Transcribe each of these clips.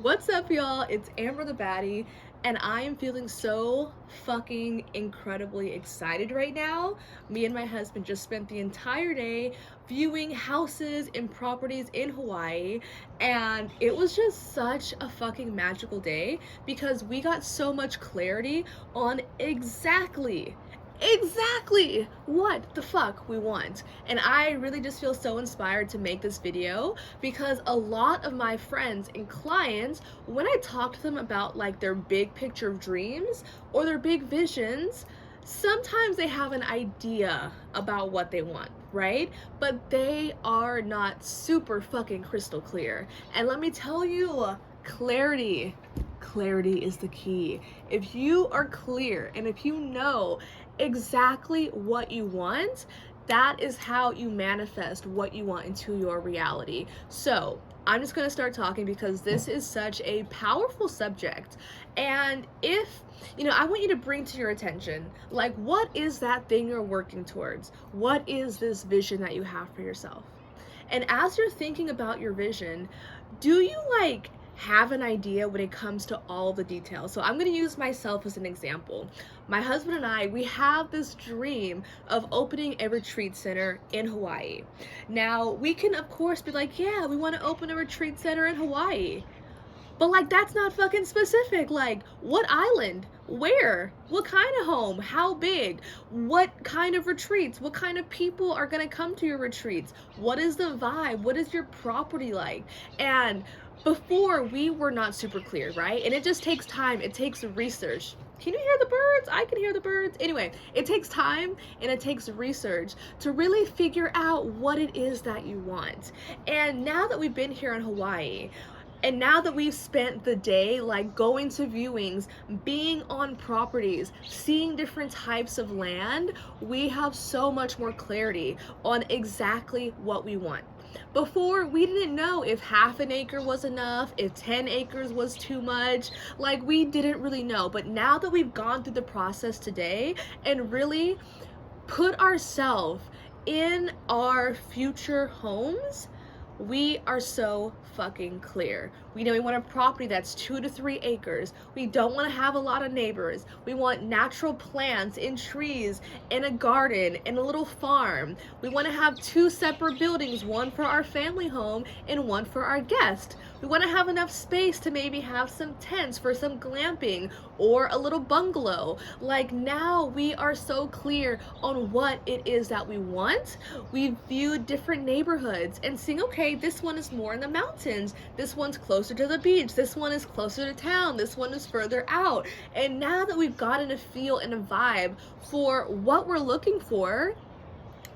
What's up, y'all? It's Amber the Baddie, and I am feeling so fucking incredibly excited right now. Me and my husband just spent the entire day viewing houses and properties in Hawaii, and it was just such a fucking magical day because we got so much clarity on exactly what the fuck we want. And I really just feel so inspired to make this video because a lot of my friends and clients, when I talk to them about like their big picture of dreams or their big visions, sometimes they have an idea about what they want, right? But they are not super fucking crystal clear. And let me tell you, clarity is the key. If you are clear and if you know exactly what you want, that is how you manifest what you want into your reality. So I'm just going to start talking because this is such a powerful subject. And I want you to bring to your attention, like, what is that thing you're working towards? What is this vision that you have for yourself? And as you're thinking about your vision, do you like have an idea when it comes to all the details? So I'm going to use myself as an example. My husband and I, we have this dream of opening a retreat center in Hawaii. Now, we can of course be like, yeah, we want to open a retreat center in Hawaii. But like that's not fucking specific. Like what island? Where? What kind of home? How big? What kind of retreats? What kind of people are gonna come to your retreats? What is the vibe? What is your property like? And before we were not super clear, right? And it just takes time. It takes research. Can you hear the birds? I can hear the birds. Anyway, it takes time and it takes research to really figure out what it is that you want. And now that we've been here in Hawaii, and now that we've spent the day like going to viewings, being on properties, seeing different types of land, we have so much more clarity on exactly what we want. Before, we didn't know if half an acre was enough, if 10 acres was too much. Like, we didn't really know. But now that we've gone through the process today and really put ourselves in our future homes, we are so fucking clear. We know we want a property that's 2 to 3 acres. We don't want to have a lot of neighbors. We want natural plants and trees and a garden and a little farm. We want to have 2 separate buildings, one for our family home and one for our guest. We want to have enough space to maybe have some tents for some glamping or a little bungalow. Like now we are so clear on what it is that we want. We've viewed different neighborhoods and seeing, okay, this one is more in the mountains. This one's closer to the beach. This one is closer to town. This one is further out. And now that we've gotten a feel and a vibe for what we're looking for,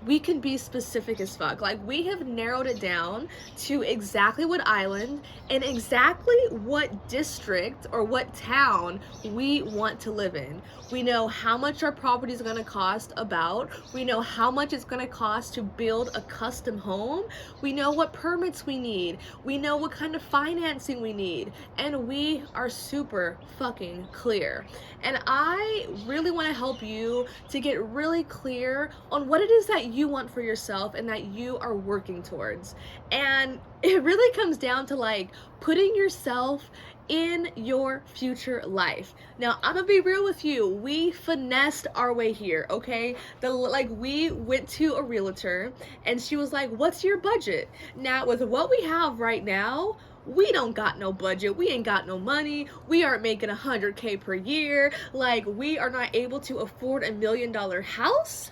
we can be specific as fuck. Like we have narrowed it down to exactly what island and exactly what district or what town we want to live in. We know how much our property is going to cost about. We know how much it's going to cost to build a custom home. We know what permits we need. We know what kind of financing we need. And we are super fucking clear. And I really want to help you to get really clear on what it is that you want for yourself and that you are working towards. And it really comes down to like putting yourself in your future life. Now, I'm gonna be real with you. We finessed our way here, okay? We went to a realtor and she was like, "What's your budget?" Now, with what we have right now, we don't got no budget. We ain't got no money. We aren't making 100K per year. Like, we are not able to afford $1 million house.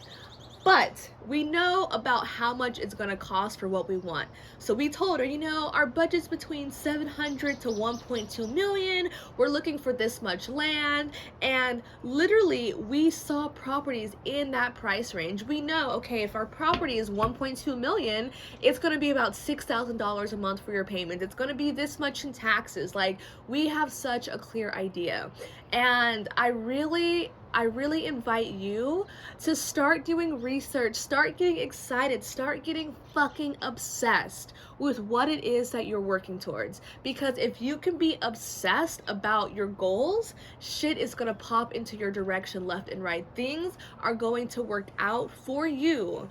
But we know about how much it's gonna cost for what we want. So we told her, our budget's between 700 to 1.2 million. We're looking for this much land. And literally we saw properties in that price range. We know, okay, if our property is 1.2 million, it's gonna be about $6,000 a month for your payment. It's gonna be this much in taxes. Like, we have such a clear idea. And I really invite you to start doing research, start getting excited, start getting fucking obsessed with what it is that you're working towards. Because if you can be obsessed about your goals, shit is gonna pop into your direction left and right. Things are going to work out for you.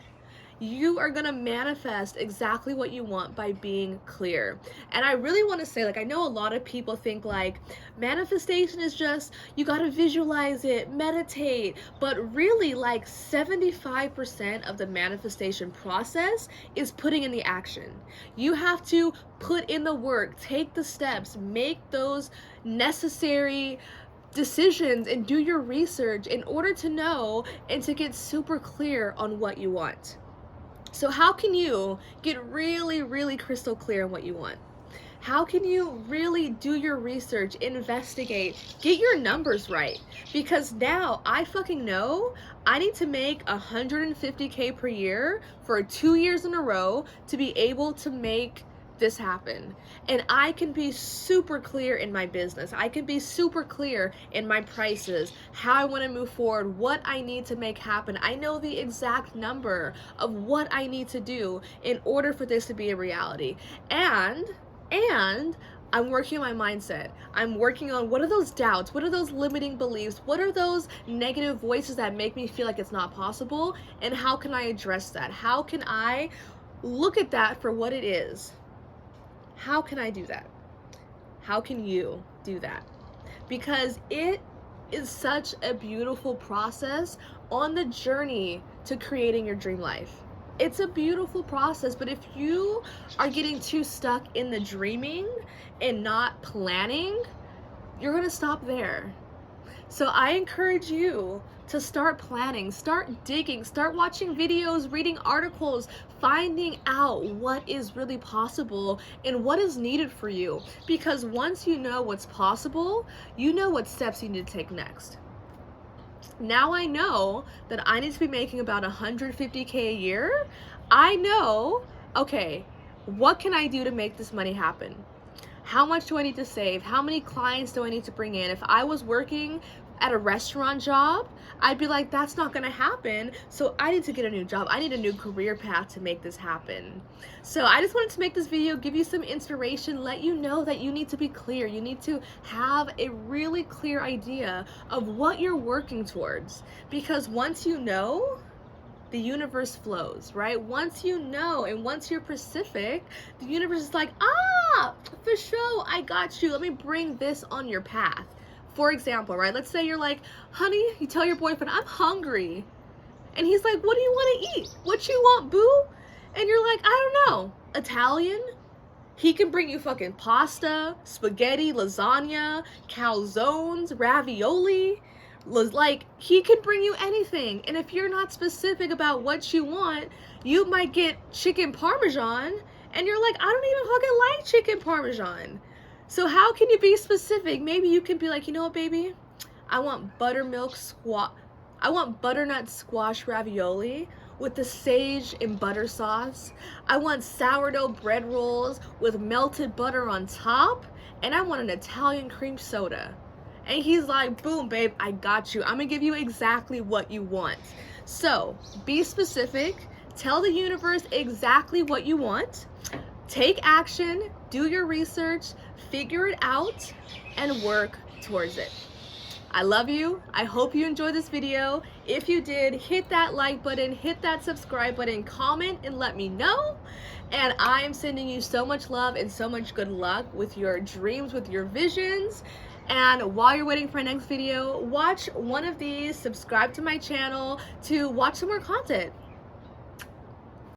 You are gonna manifest exactly what you want by being clear. And I really want to say, like, I know a lot of people think like manifestation is just you gotta visualize it, meditate, but really, like 75% of the manifestation process is putting in the action. You have to put in the work, take the steps, make those necessary decisions and do your research in order to know and to get super clear on what you want. So how can you get really, really crystal clear on what you want? How can you really do your research, investigate, get your numbers right? Because now I fucking know I need to make 150K per year for 2 years in a row to be able to make this happen. And I can be super clear in my business. I can be super clear in my prices, how I want to move forward, what I need to make happen. I know the exact number of what I need to do in order for this to be a reality. And I'm working on my mindset. I'm working on what are those doubts? What are those limiting beliefs? What are those negative voices that make me feel like it's not possible? And how can I address that? How can I look at that for what it is? How can I do that? How can you do that? Because it is such a beautiful process on the journey to creating your dream life. It's a beautiful process, but if you are getting too stuck in the dreaming and not planning, you're gonna stop there. So I encourage you to start planning, start digging, start watching videos, reading articles, finding out what is really possible and what is needed for you. Because once you know what's possible, you know what steps you need to take next. Now I know that I need to be making about 150K a year. I know, okay, what can I do to make this money happen? How much do I need to save? How many clients do I need to bring in? If I was working at a restaurant job, I'd be like, that's not gonna happen. So I need to get a new job. I need a new career path to make this happen. So I just wanted to make this video, give you some inspiration, let you know that you need to be clear. You need to have a really clear idea of what you're working towards. Because once you know, the universe flows, right? Once you know and once you're specific, the universe is like, for sure, I got you. Let me bring this on your path. For example, right? Let's say you're like, honey, you tell your boyfriend, I'm hungry. And he's like, what do you want to eat? What you want, boo? And you're like, I don't know. Italian? He can bring you fucking pasta, spaghetti, lasagna, calzones, ravioli. Like, he can bring you anything. And if you're not specific about what you want, you might get chicken parmesan. And you're like, I don't even fucking like chicken parmesan. So how can you be specific? Maybe you can be like, you know what, baby? I want butternut squash ravioli with the sage and butter sauce. I want sourdough bread rolls with melted butter on top. And I want an Italian cream soda. And he's like, boom, babe, I got you. I'm gonna give you exactly what you want. So be specific. Tell the universe exactly what you want. Take action, do your research, figure it out, and work towards it. I love you. I hope you enjoyed this video. If you did, hit that like button, hit that subscribe button, comment, and let me know. And I am sending you so much love and so much good luck with your dreams, with your visions. And while you're waiting for my next video, watch one of these, subscribe to my channel to watch some more content.